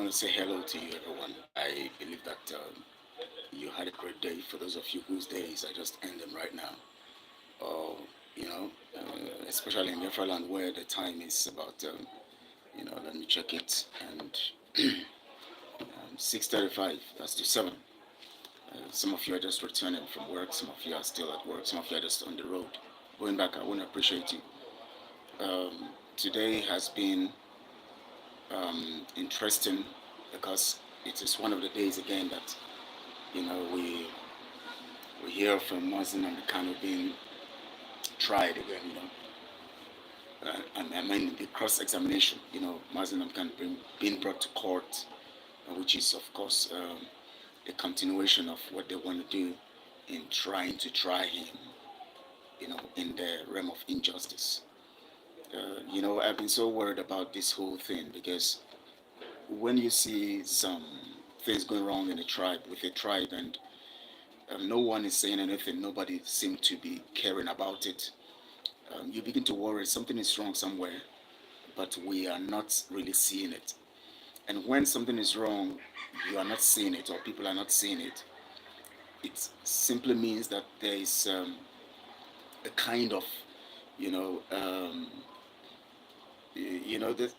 to say hello to you, everyone. I believe that you had a great day. For those of you whose days I just end them right now, or especially in Neverland where the time is about, let me check it, and 6:35. That's to 7. Some of you are just returning from work. Some of you are still at work. Some of you are just on the road. Going back, I want to appreciate you. Today has been interesting because it is one of the days again that we hear from Mazi and Kanu being tried again. And I mean the cross-examination. Mazi and Kanu being brought to court, which is of course a continuation of what they want to do in trying to try him. In the realm of injustice. I've been so worried about this whole thing because when you see some things going wrong in a tribe with a tribe and no one is saying anything, nobody seems to be caring about it, you begin to worry something is wrong somewhere, but we are not really seeing it. And when something is wrong, you are not seeing it or people are not seeing it, it simply means that there is a kind of, you know, um,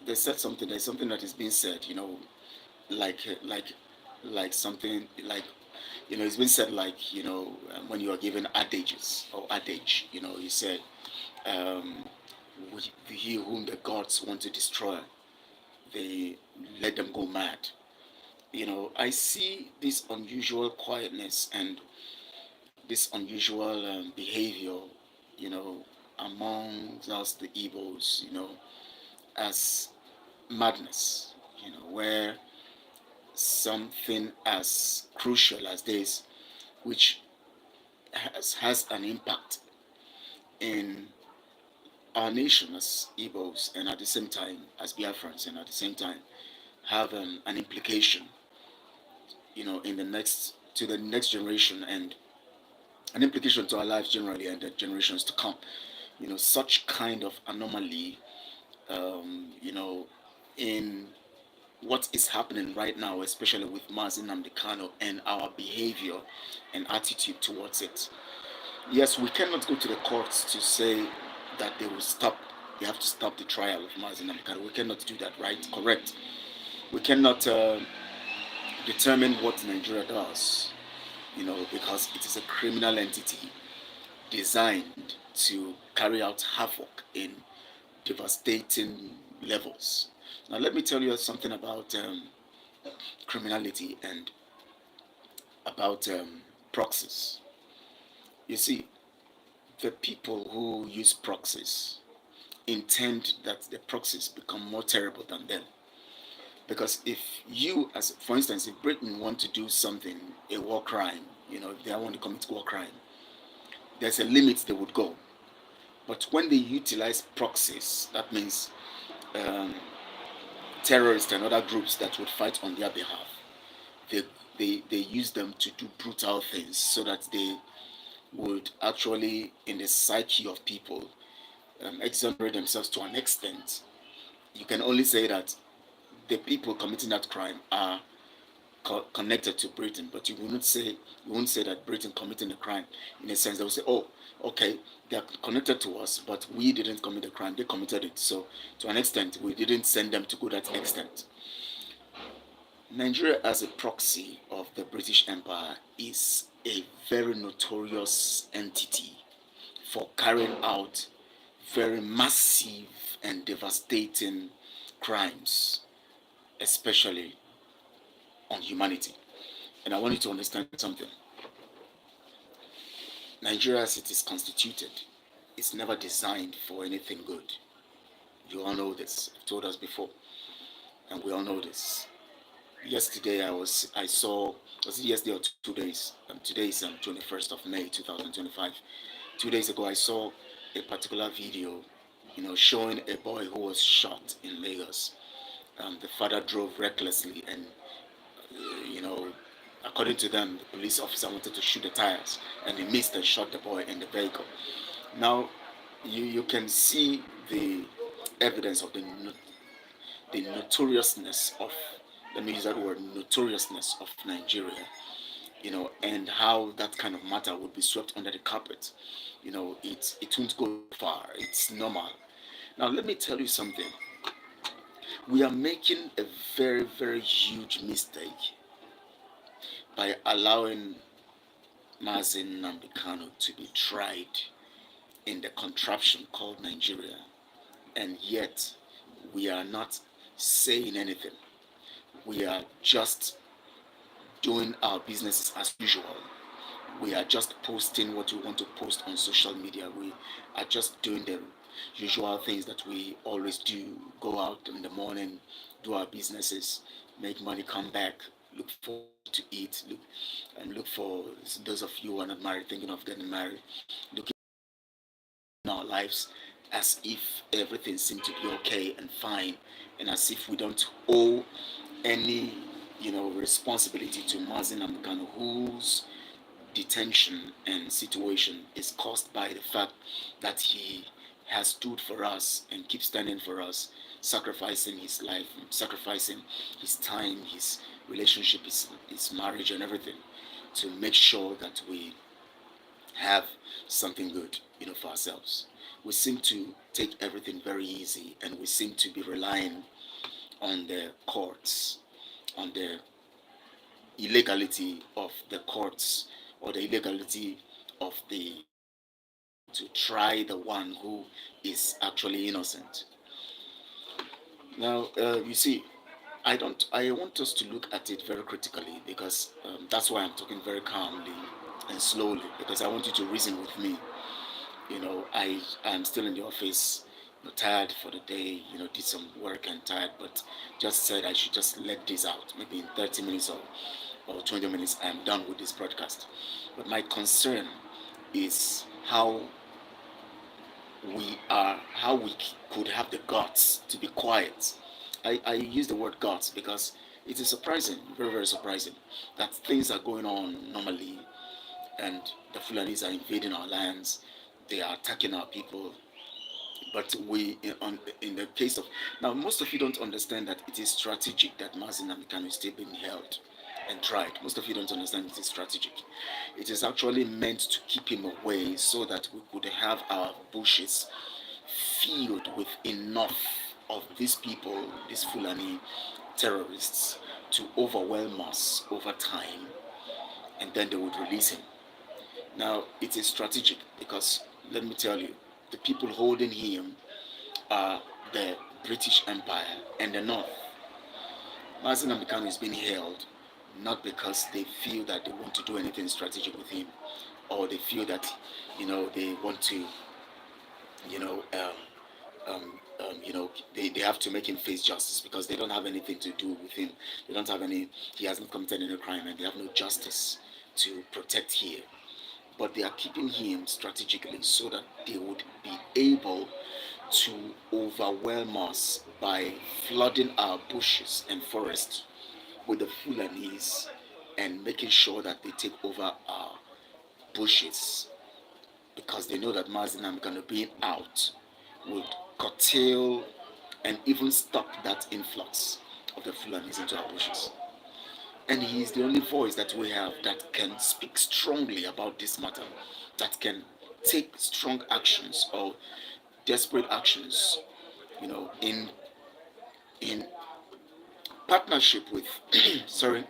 they said something. There's something that is being said. Like like something like it's been said like when you are given adages or adage. You say um, he whom the gods want to destroy, they let them go mad. I see this unusual quietness and this unusual behavior, you know, among us, the Igbos, as madness, where something as crucial as this, which has an impact in our nation as Igbos, and at the same time as Biafrans, and at the same time have an implication, in the next to the next generation, and an implication to our lives generally and the generations to come. Such kind of anomaly, um, in what is happening right now, especially with Mazi Nnamdi Kanu and our behavior and attitude towards it. Yes, we cannot go to the courts to say that they will stop. They have to stop the trial of Mazi Nnamdi Kanu. We cannot do that, right? Correct. We cannot determine what Nigeria does, because it is a criminal entity designed to carry out havoc in devastating levels. Now, let me tell you something about criminality and about proxies. You see, the people who use proxies intend that the proxies become more terrible than them. Because if you, as for instance, if Britain want to do something, a war crime, if they want to commit war crime, there's a limit they would go. But when they utilize proxies, that means um, terrorists and other groups that would fight on their behalf, they, they use them to do brutal things so that they would actually, in the psyche of people, exonerate themselves to an extent. You can only say that the people committing that crime are connected to Britain, but you won't say that Britain committing the crime. In a sense, they will say, "Oh, okay, they are connected to us, but we didn't commit the crime; they committed it." So, to an extent, we didn't send them to go that extent. Nigeria, as a proxy of the British Empire, is a very notorious entity for carrying out very massive and devastating crimes, especially on humanity. And I want you to understand something. Nigeria, as it is constituted, is never designed for anything good. You all know this. I've told us before, and we all know this. Yesterday, I saw, was it yesterday or 2 days? Today is 21st of May 2025. 2 days ago, I saw a particular video, showing a boy who was shot in Lagos. The father drove recklessly, and you know, according to them, the police officer wanted to shoot the tires, and he missed and shot the boy in the vehicle. Now, you can see the evidence of the notoriousness of let me use that word, notoriousness of Nigeria, and how that kind of matter would be swept under the carpet. It won't go too far. It's normal. Now, let me tell you something. We are making a very, very huge mistake by allowing Mazi Nnamdi Kanu to be tried in the contraption called Nigeria, and yet we are not saying anything. We are just doing our businesses as usual. We are just posting what we want to post on social media. We are just doing the usual things that we always do: go out in the morning, do our businesses, make money, come back, look for to eat, look for those of you who are not married, thinking of getting married, looking in our lives as if everything seemed to be okay and fine, and as if we don't owe any responsibility to Mazin Amkano, whose detention and situation is caused by the fact that he has stood for us and keeps standing for us, sacrificing his life, sacrificing his time, his relationship, his marriage, and everything to make sure that we have something good, for ourselves. We seem to take everything very easy, and we seem to be relying on the courts, on the illegality of the courts, or the illegality of the to try the one who is actually innocent. Now, you see, I don't. I want us to look at it very critically, because that's why I'm talking very calmly and slowly, because I want you to reason with me. I am still in the office, tired for the day. Did some work and tired, but just said I should just let this out. Maybe in 30 minutes or 20 minutes, I'm done with this broadcast. But my concern is how we could have the guts to be quiet. I use the word guts because it is surprising, very, very surprising, that things are going on normally, and the Fulanis are invading our lands, they are attacking our people. But in the case of, now, most of you don't understand that it is strategic that Mazi Nnamdi is still being held and tried. Most of you don't understand it is strategic. It is actually meant to keep him away so that we could have our bushes filled with enough of these people, these Fulani terrorists, to overwhelm us over time, and then they would release him. Now, it is strategic because, let me tell you, the people holding him are the British Empire and the North. Mazi Nnamdi is being held not because they feel that they want to do anything strategic with him, or they feel that they want to you know um, they have to make him face justice, because they don't have anything to do with him. They don't have any. He hasn't committed any crime, and they have no justice to protect here. But they are keeping him strategically so that they would be able to overwhelm us by flooding our bushes and forests with the Fulanis, and making sure that they take over our bushes, because they know that Mazinam gonna be out would curtail and even stop that influx of the Fulanis into our bushes. And he is the only voice that we have that can speak strongly about this matter, that can take strong actions or desperate actions, in partnership with, sorry,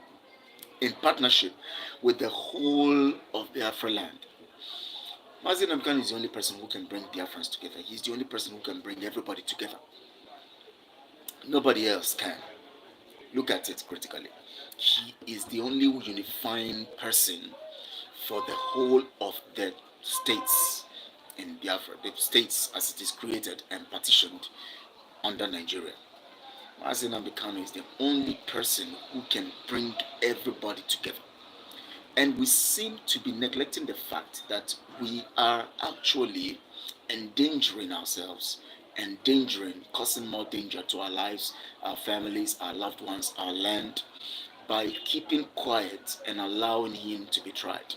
in partnership with the whole of Biafra land. Mazi Namkan is the only person who can bring Biafrans together. He's the only person who can bring everybody together. Nobody else can. Look at it critically. He is the only unifying person for the whole of the states in Biafra, the states as it is created and partitioned under Nigeria. Mazi Nnamdi is the only person who can bring everybody together. And we seem to be neglecting the fact that we are actually endangering ourselves, endangering, causing more danger to our lives, our families, our loved ones, our land, by keeping quiet and allowing him to be tried.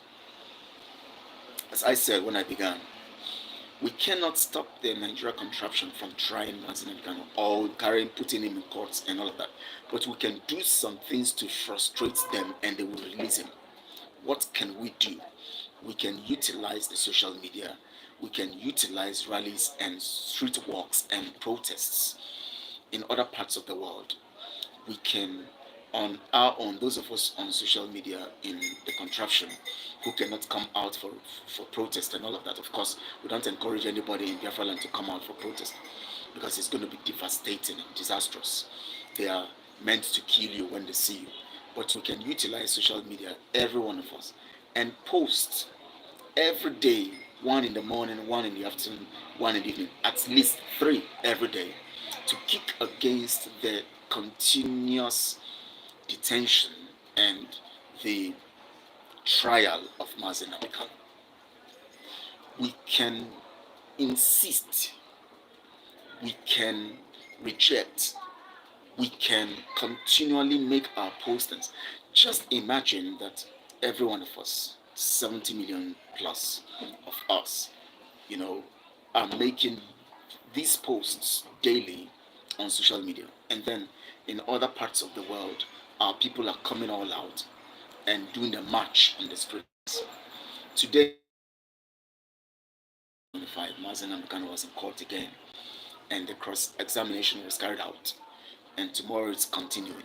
As I said when I began, We cannot stop the Nigeria contraption from trying Mazi Nnamdi Kanu or putting him in courts and all of that. But we can do some things to frustrate them and they will release him. What can we do? We can utilize the social media. We can utilize rallies and street walks and protests in other parts of the world. We can, on our own, those of us on social media in the contraption who cannot come out for protest and all of that. Of course, we don't encourage anybody in Biafra land to come out for protest because it's going to be devastating and disastrous. They are meant to kill you when they see you. But we can utilize social media, every one of us, and post every day, one in the morning, one in the afternoon, one in the evening, at least 3 every day, to kick against the continuous detention and the trial of Mazi Nnamdi Kanu. We can insist, we can reject, we can continually make our postings. Just imagine that every one of us, 70 million plus of us, are making these posts daily on social media. And then in other parts of the world, our people are coming all out and doing a march on the streets. Today, Mazi Nnamdi Kanu was in court again, and the cross-examination was carried out, and tomorrow it's continuing.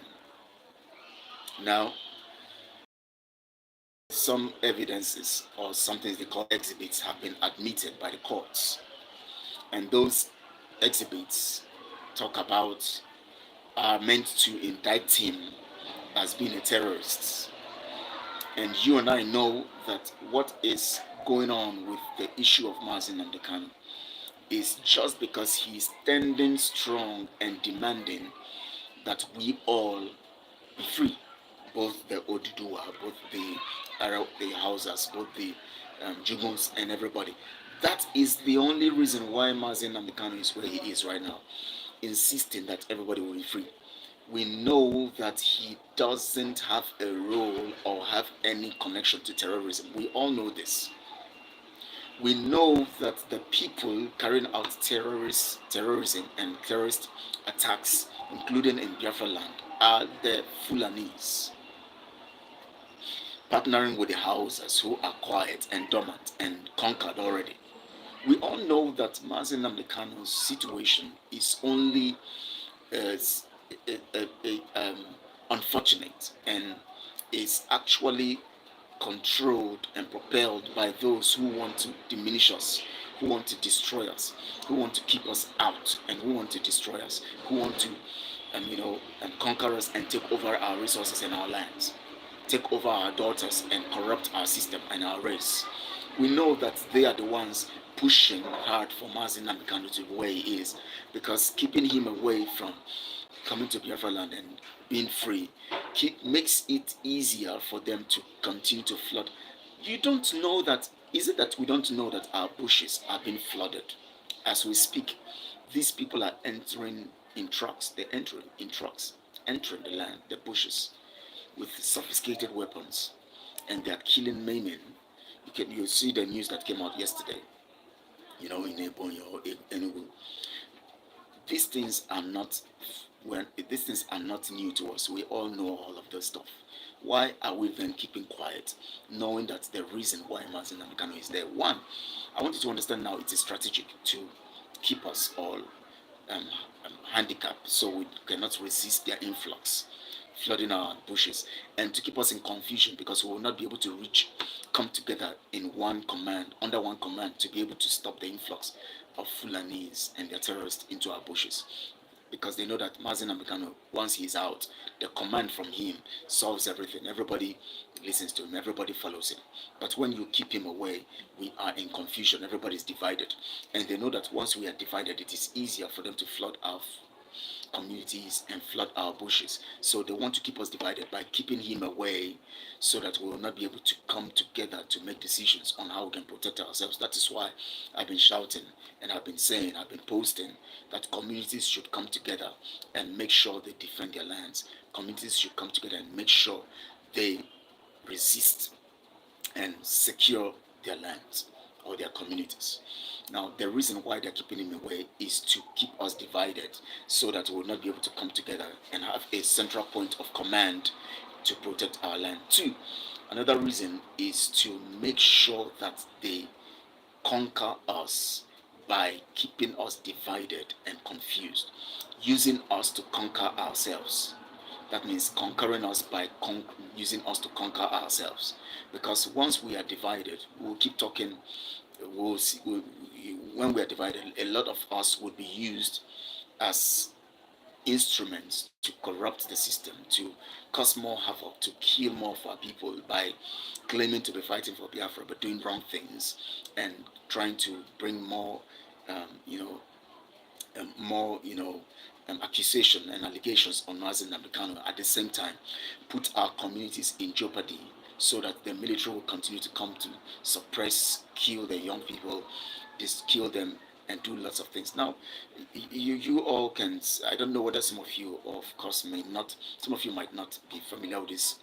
Now, some evidences or something they call exhibits have been admitted by the courts, and those exhibits are meant to indict him as being a terrorist. And you and I know that what is going on with the issue of Mazi Nnamdi Kanu is just because he's standing strong and demanding that we all be free, both the Oduduwa, both the Hausas, both the Juguns and everybody. That is the only reason why Mazi Nnamdi Kanu is where he is right now, insisting that everybody will be free. We know that he doesn't have a role or have any connection to terrorism. We all know this. We know that the people carrying out terrorism and terrorist attacks, including in Biafra land, are the Fulanis, partnering with the Hausas who are quiet and dormant and conquered already. We all know that Mazi Nnamdi Kanu's situation is only unfortunate and is actually controlled and propelled by those who want to diminish us, who want to destroy us, who want to keep us out, and who want to destroy us, who want to, conquer us and take over our resources and our lands, take over our daughters and corrupt our system and our race. We know that they are the ones pushing hard for Mazi Nnamdi Kanu to where he is, because keeping him away from coming to Biafra land and being free makes it easier for them to continue to flood. You don't know that, is it that we don't know that our bushes are being flooded? As we speak, these people are entering in trucks, they're entering in trucks, entering the land, the bushes, with sophisticated weapons, and they're killing, maiming. You see the news that came out yesterday, in Ebonyi or Enugu. These things are not new to us. We all know all of this stuff. Why are we then keeping quiet, knowing that the reason why Mazi Nnamdi Kanu is there? One, I want you to understand now it is strategic to keep us all handicapped, so we cannot resist their influx, flooding our bushes, and to keep us in confusion because we will not be able to come together in one command, under one command, to be able to stop the influx of Fulanis and their terrorists into our bushes. Because they know that Mazi Nnamdi Kanu, once he's out, the command from him solves everything. Everybody listens to him, everybody follows him. But when you keep him away, we are in confusion, everybody's divided. And they know that once we are divided, it is easier for them to flood our communities and flood our bushes. So they want to keep us divided by keeping him away so that we will not be able to come together to make decisions on how we can protect ourselves. That is why I've been shouting and I've been saying, I've been posting that communities should come together and make sure they defend their lands. Communities should come together and make sure they resist and secure their lands. or their communities. Now, the reason why they're keeping him away is to keep us divided so that we will not be able to come together and have a central point of command to protect our land. Two, another reason is to make sure that they conquer us by keeping us divided and confused, using us to conquer ourselves. That means conquering us by using us to conquer ourselves. Because once we are divided, we'll keep talking. We'll see, when we are divided, a lot of us would be used as instruments to corrupt the system, to cause more havoc, to kill more of our people by claiming to be fighting for Biafra but doing wrong things and trying to bring more, you know, more, accusation and allegations on Mazi and Kanu. At the same time, put our communities in jeopardy so that the military will continue to come to suppress, kill the young people, kill them, and do lots of things. Now, you all can. I don't know whether some of you, of course, may not. Some of you might not be familiar with this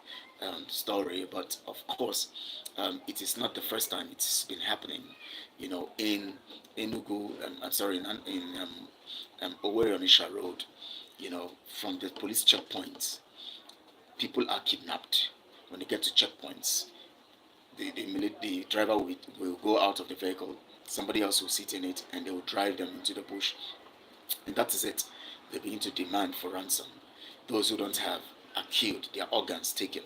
story, but of course, it is not the first time it's been happening. In Enugu, I'm sorry, in Owerri Onisha Road, from the police checkpoints, people are kidnapped. When they get to checkpoints, the driver will go out of the vehicle, somebody else will sit in it, and they will drive them into the bush. And that is it. They begin to demand for ransom. Those who don't have are killed, their organs taken.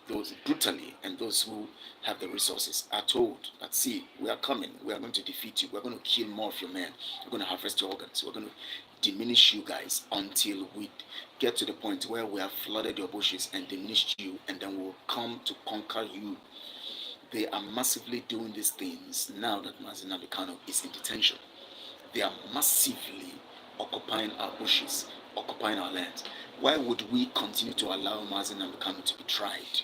Those brutally, and those who have the resources are told that, see, we are coming, we are going to defeat you, we're going to kill more of your men, we're going to harvest your organs, we're going to diminish you guys until we get to the point where we have flooded your bushes and diminished you, and then we'll come to conquer you. They are massively doing these things now that Mazi Kanu is in detention. They are massively occupying our bushes, occupying our lands. Why would we continue to allow Mazi Kanu to be tried?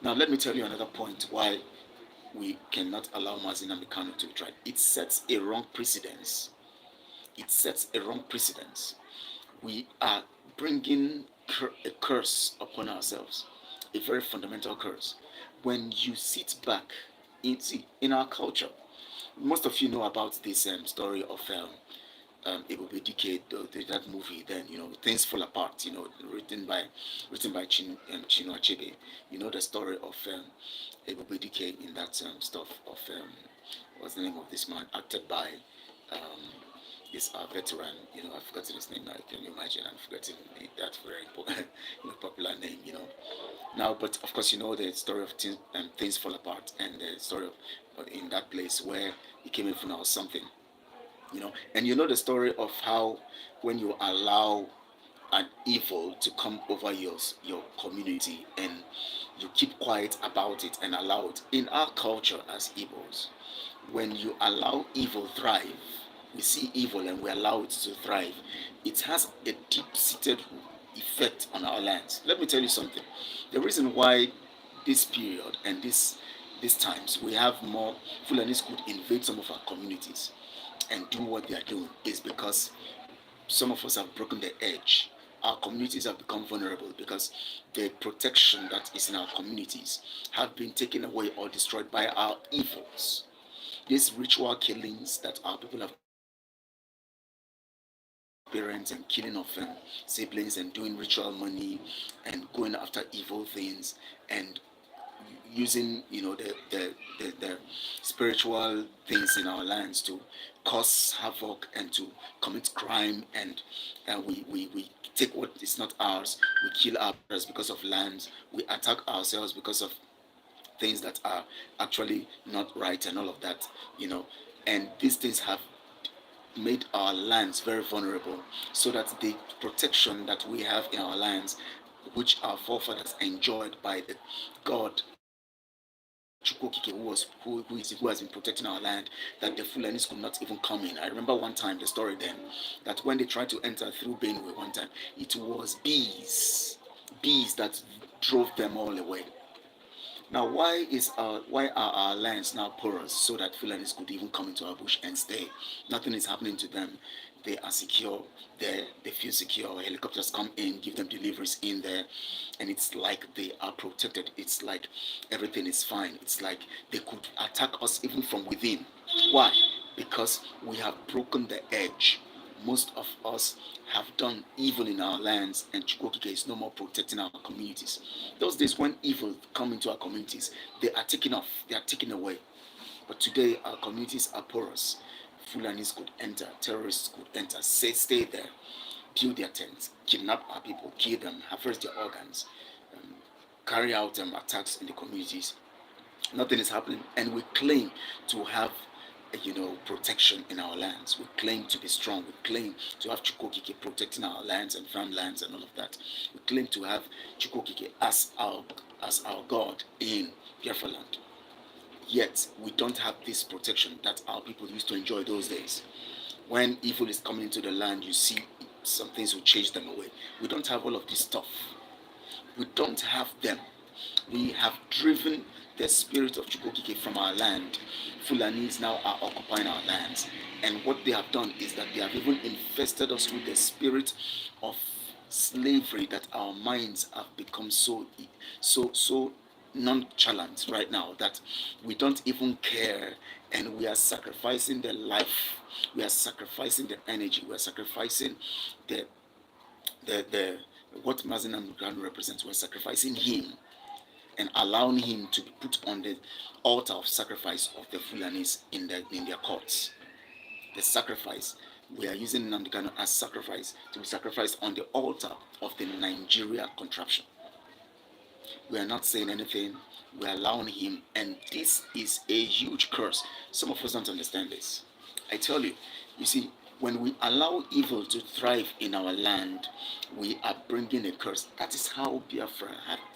Now, let me tell you another point why we cannot allow Mazi Kanu to be tried. It sets a wrong precedence. It sets a wrong precedence. We are bringing a curse upon ourselves, a very fundamental curse. When you sit back in our culture, most of you know about this story of it will be decade that movie. Then things fall apart. Written by Chinua Achebe. The story of it will be decade in that stuff of what's the name of this man, acted by this veteran. I've forgotten his name now. Can you imagine? I'm forgetting that very important, popular name. Now, but of course, the story of things fall apart, and the story of in that place where he came in from or something. And the story of how when you allow an evil to come over your community and you keep quiet about it and allow it. In our culture as Igbos, when you allow evil thrive, we see evil and we allow it to thrive, it has a deep-seated effect on our lands. Let me tell you something. The reason why this period and these times we have more Fulanis could invade some of our communities and do what they are doing is because some of us have broken the edge. Our communities have become vulnerable because the protection that is in our communities have been taken away or destroyed by our evils. These ritual killings that our people have parents and killing of siblings and doing ritual money and going after evil things and using the spiritual things in our lands to cause havoc and to commit crime, and we take what is not ours, we kill others because of lands, we attack ourselves because of things that are actually not right and all of that, and these things have made our lands very vulnerable, so that the protection that we have in our lands, which our forefathers enjoyed by the God who has been protecting our land, that the Fulanis could not even come in. I remember one time the story then that when they tried to enter through Benue one time, it was bees that drove them all away. Now, why are our lands now porous so that Fulanis could even come into our bush and stay? Nothing is happening to them. they are secure there, they feel secure. Helicopters come in, give them deliveries in there, and it's like they are protected. It's like everything is fine. It's like they could attack us even from within. Why? Because we have broken the edge. Most of us have done evil in our lands, and Chukwokike is no more protecting our communities. Those days when evil come into our communities, they are taken off, they are taken away. But today our communities are porous. Fulanis could enter, terrorists could enter, stay there, build their tents, kidnap our people, kill them, harvest their organs, um, carry out attacks in the communities. Nothing is happening, and we claim to have protection in our lands. We claim to be strong. We claim to have Chukwokike protecting our lands and farmlands and all of that. We claim to have Chukwokike as our God in Biafra land. Yet we don't have this protection that our people used to enjoy those days. When evil is coming into the land, you see some things will chase them away. We don't have all of this stuff. We don't have them. We have driven the spirit of Chukwokike from our land. Fulanis now are occupying our lands. And what they have done is that they have even infested us with the spirit of slavery, that our minds have become so nonchalant right now that we don't even care, and we are sacrificing the life, we are sacrificing the energy, we are sacrificing the what Mazi Nnamdi represents. We're sacrificing him and allowing him to be put on the altar of sacrifice of the Fulanis in their courts. The sacrifice, we are using Nnamdi as sacrifice to be sacrificed on the altar of the Nigeria contraption. We are not saying anything, we are allowing him, and this is a huge curse. Some of us don't understand this. I tell you, you see, when we allow evil to thrive in our land, we are bringing a curse. That is how Biafra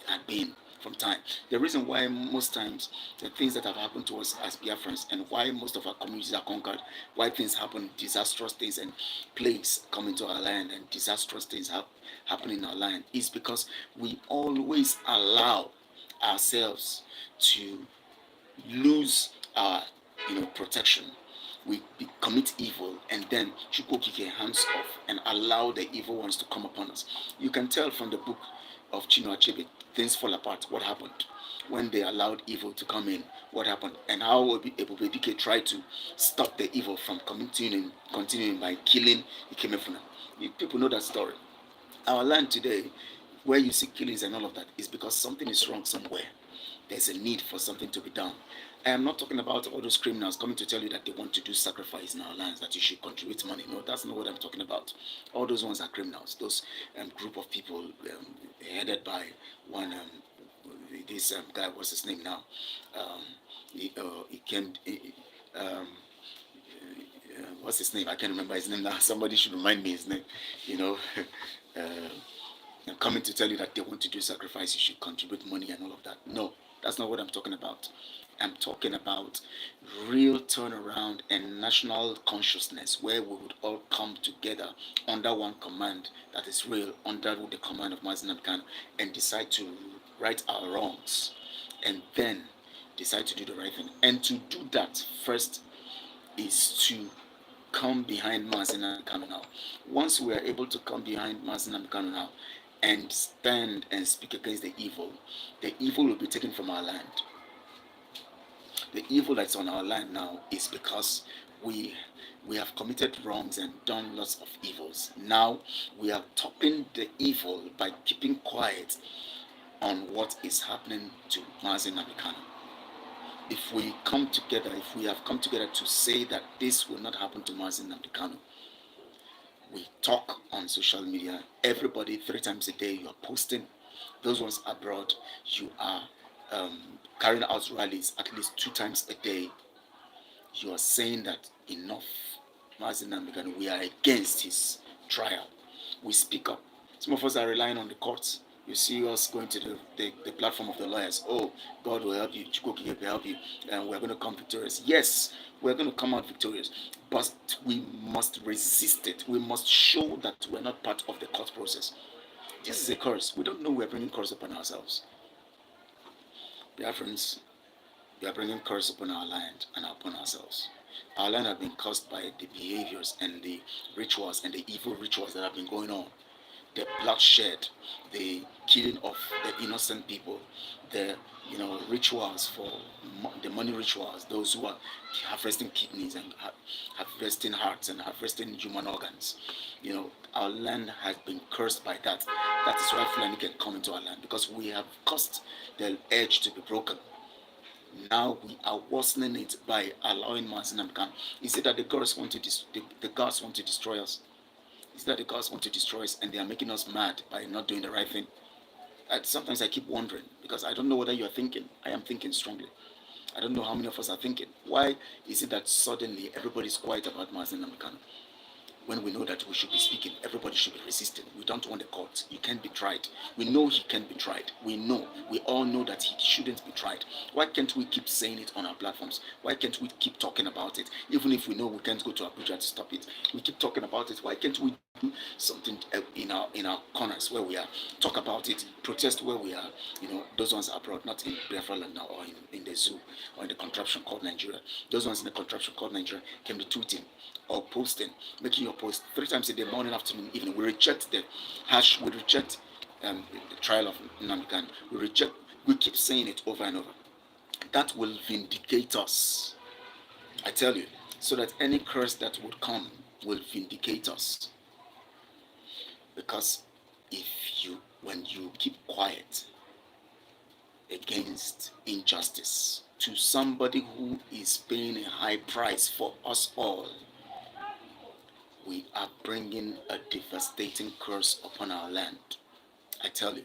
had been from time. The reason why most times the things that have happened to us as Biafrans, and why most of our communities are conquered, why things happen, disastrous things and plagues come into our land, and disastrous things happen in our land, is because we always allow ourselves to lose our protection. We commit evil, and then Chukwokike hands off and allow the evil ones to come upon us. You can tell from the book of Chinua Achebe, things fall apart. What happened when they allowed evil to come in? What happened, and how Ebubedike tried to stop the evil from continuing by killing Ikemefuna. People know that story. Our land today, where you see killings and all of that, is because something is wrong somewhere. There's a need for something to be done. I am not talking about all those criminals coming to tell you that they want to do sacrifice in our lands, that you should contribute money. No, that's not what I'm talking about. All those ones are criminals. Those group of people headed by one, this guy, what's his name now? He came, what's his name? I can't remember his name now. Somebody should remind me his name. And coming to tell you that they want to do sacrifice, you should contribute money and all of that. No, that's not what I'm talking about. I'm talking about real turnaround and national consciousness, where we would all come together under one command that is real, under the command of Mazi Nnamdi, and decide to right our wrongs, and then decide to do the right thing. And to do that, first is to come behind Mazi Nnamdi now. Once we are able to come behind Mazi Nnamdi now and stand and speak against the evil will be taken from our land. The evil that's on our land now is because we have committed wrongs and done lots of evils. Now we are topping the evil by keeping quiet on what is happening to Mazi Nnamdi. If we have come together to say that this will not happen to Mazi Nnamdi, we talk on social media. Everybody, 3 times a day, you are posting. Those ones abroad, you are carrying out rallies at least 2 times a day. You are saying that enough, Mazi Nnamdi, we are against his trial. We speak up. Some of us are relying on the courts. You see us going to the platform of the lawyers. Oh, God will help you, Chukwokike will help you, and we're going to come victorious. Yes, we're going to come out victorious, but we must resist it. We must show that we're not part of the court process. This is a curse. We don't know we're bringing curse upon ourselves. Dear friends, we are bringing curse upon our land and upon ourselves. Our land has been caused by the behaviors and the rituals and the evil rituals that have been going on. The bloodshed, the killing of the innocent people, the rituals for the money rituals, those who are harvesting kidneys and harvesting hearts and harvesting human organs. Our land has been cursed by that. That is why Fulani can come into our land, because we have caused the edge to be broken. Now we are worsening it by allowing Mazi and Kanu. Is it that the gods want to the gods want to destroy us? Is that the gods want to destroy us and they are making us mad by not doing the right thing? Sometimes I keep wondering, because I don't know whether you are thinking. I am thinking strongly. I don't know how many of us are thinking. Why is it that suddenly everybody's quiet about Mazi and Kanu? When we know that we should be speaking, everybody should be resisting. We don't want the court. He can't be tried. We know he can't be tried. We all know that he shouldn't be tried. Why can't we keep saying it on our platforms? Why can't we keep talking about it? Even if we know we can't go to Abuja to stop it, we keep talking about it. Why can't we do something in our corners where we are? Talk about it, protest where we are. Those ones are abroad, not in Biafra land now, or in the zoo, or in the contraption called Nigeria. Those ones in the contraption called Nigeria can be tweeting or posting, making your post 3 times a day, morning, afternoon, evening. We reject the hash, we reject the trial of Nnamdi. We keep saying it over and over. That will vindicate us, I tell you, so that any curse that would come will vindicate us. Because when you keep quiet against injustice to somebody who is paying a high price for us all, we are bringing a devastating curse upon our land. I tell you,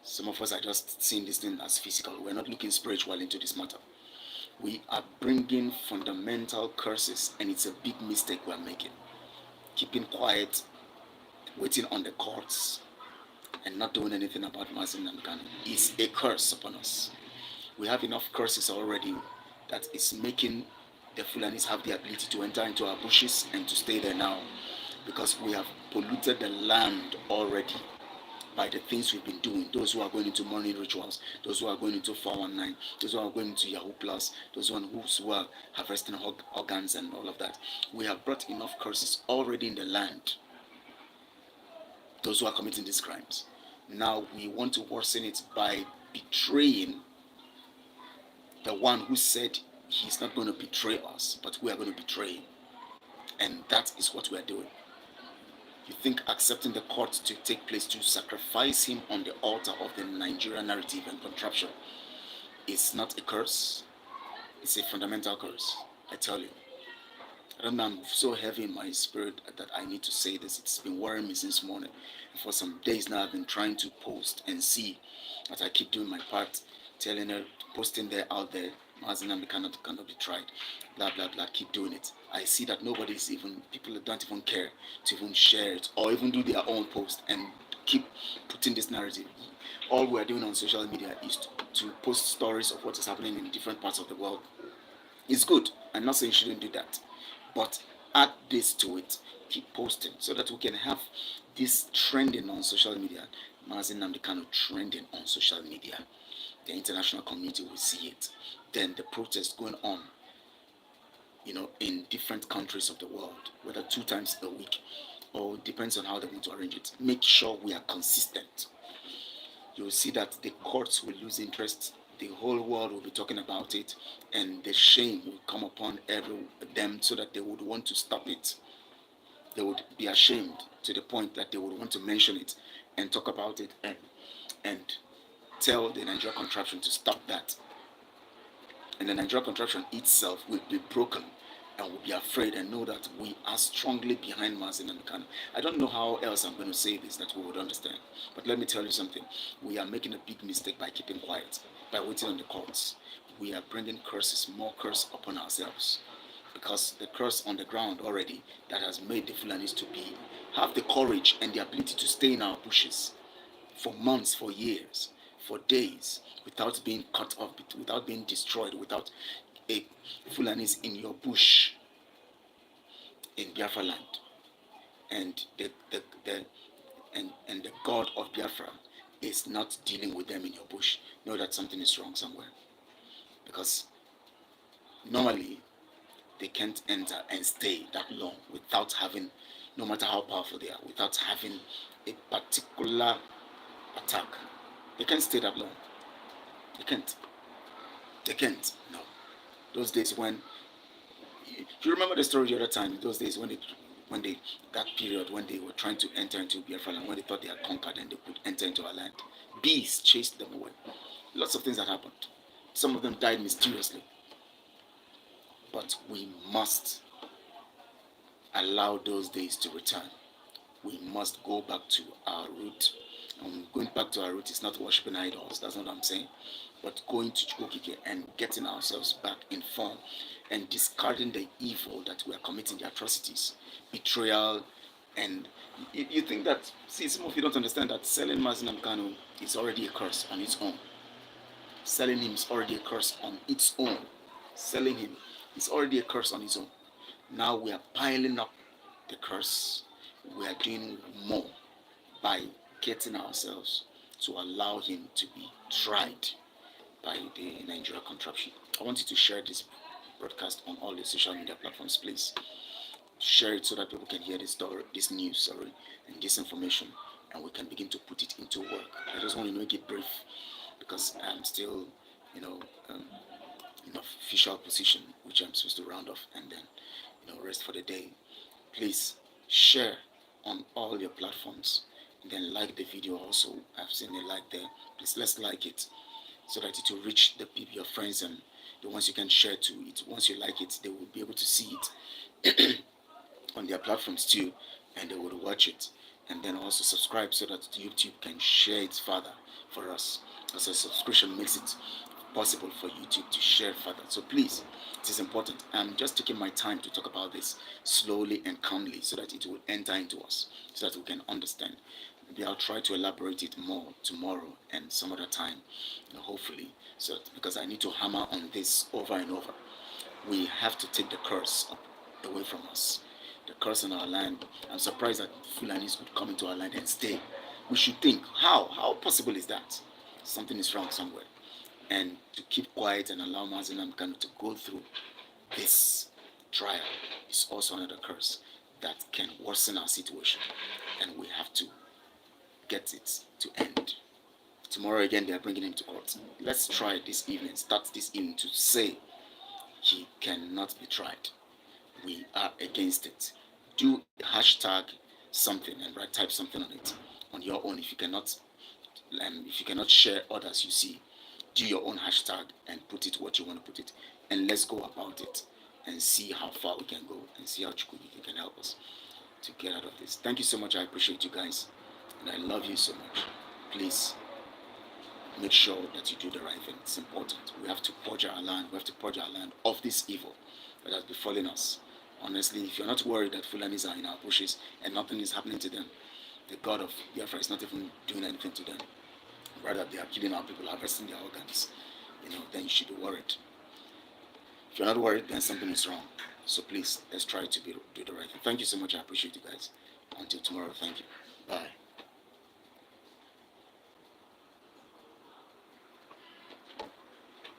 some of us are just seeing this thing as physical. We're not looking spiritual into this matter. We are bringing fundamental curses, and it's a big mistake we're making. Keeping quiet, waiting on the courts, and not doing anything about Mazi and Kanu is a curse upon us. We have enough curses already that is making the Fulanis have the ability to enter into our bushes and to stay there now, because we have polluted the land already by the things we've been doing. Those who are going into morning rituals, those who are going into 419, those who are going into Yahoo Plus, those who are harvesting organs and all of that. We have brought enough curses already in the land. Those who are committing these crimes. Now we want to worsen it by betraying the one who said he's not going to betray us, but we are going to betray him. And that is what we are doing. You think accepting the court to take place to sacrifice him on the altar of the Nigerian narrative and contraption is not a curse? It's a fundamental curse, I tell you. I don't know, I'm so heavy in my spirit that I need to say this. It's been worrying me since morning. For some days now, I've been trying to post and see that I keep doing my part, telling her, posting there out there, Mazi cannot be tried, blah blah blah. Keep doing it. I see that people don't even care to even share it or even do their own post and keep putting this narrative. All we are doing on social media is to post stories of what is happening in different parts of the world. It's good. I'm not saying you shouldn't do that, but add this to it. Keep posting so that we can have this trending on social media. Mazi Nnamdi trending on social media. The international community will see it. Then the protests going on, in different countries of the world, whether 2 times a week, or depends on how they want to arrange it. Make sure we are consistent. You will see that the courts will lose interest. The whole world will be talking about it, and the shame will come upon them so that they would want to stop it. They would be ashamed to the point that they would want to mention it and talk about it and tell the Nigeria contraption to stop that. And the Nigeria contraption itself will be broken and will be afraid and know that we are strongly behind Mazi and Kanu. I don't know how else I'm going to say this that we would understand. But let me tell you something. We are making a big mistake by keeping quiet, by waiting on the courts. We are bringing more curse upon ourselves. Because the curse on the ground already that has made the Fulanis to have the courage and the ability to stay in our bushes for months, for years, for days, without being cut off, without being destroyed, without a Fulanis in your bush in Biafra land, and the God of Biafra is not dealing with them in your bush. Know that something is wrong somewhere, because normally They can't enter and stay that long without having, no matter how powerful they are, without having a particular attack. They can't stay that long. They can't. They can't. No. Those days when, you remember the story the other time, those days when they, that period when they were trying to enter into Biafra land, when they thought they had conquered and they could enter into our land, bees chased them away. Lots of things that happened. Some of them died mysteriously. But we must allow those days to return. We must go back to our root. And going back to our root is not worshiping idols, that's not what I'm saying. But going to Chukokike and getting ourselves back in form and discarding the evil that we are committing, the atrocities, betrayal, and you think that, see, some of you don't understand that selling Mazi Kanu is already a curse on its own. Selling him is already a curse on its own. Selling him is already a curse on its own. Now we are piling up the curse. We are doing more by getting ourselves to allow him to be tried by the Nigeria contraption. I want you to share this broadcast on all the social media platforms, please. Share it so that people can hear this story, this news, and this information, and we can begin to put it into work. I just want to make it brief because I'm still, in official position, which I'm supposed to round off and then, rest for the day. Please share on all your platforms, and then like the video also. I've seen a like there. Please, let's like it so that it will reach the people, your friends, and the ones you can share to it. Once you like it, they will be able to see it on their platforms too, and they will watch it. And then also subscribe so that YouTube can share it further for us, as a subscription makes it possible for YouTube to share further. So please, it is important. I'm just taking my time to talk about this slowly and calmly so that it will enter into us, so that we can understand. Maybe I'll try to elaborate it more tomorrow and some other time, hopefully, so because I need to hammer on this over and over. We have to take the curse away from us. The curse on our land. I'm surprised that Fulanis could come into our land and stay. We should think, how possible is that? Something is wrong somewhere. And to keep quiet and allow Mazi Kanu to go through this trial is also another curse that can worsen our situation, and we have to get it to end. Tomorrow again they are bringing him to court. Let's try this evening, start this evening to say he cannot be tried. We are against it. Do hashtag something and type something on it on your own. If you cannot share others you see, do your own hashtag and put it what you want to put it, and let's go about it and see how far we can go and see how Chukwuka can help us to get out of this. Thank you so much. I appreciate you guys, and I love you so much. Please make sure that you do the right thing. It's important. We have to purge our land. We have to purge our land of this evil that has befallen us. Honestly, if you're not worried that Fulanis are in our bushes and nothing is happening to them, the God of Biafra is not even doing anything to them. Rather, they are killing our people, harvesting their organs. Then you should be worried. If you're not worried, then something is wrong. So please, let's try to do the right thing. Thank you so much. I appreciate you guys. Until tomorrow, thank you. Bye.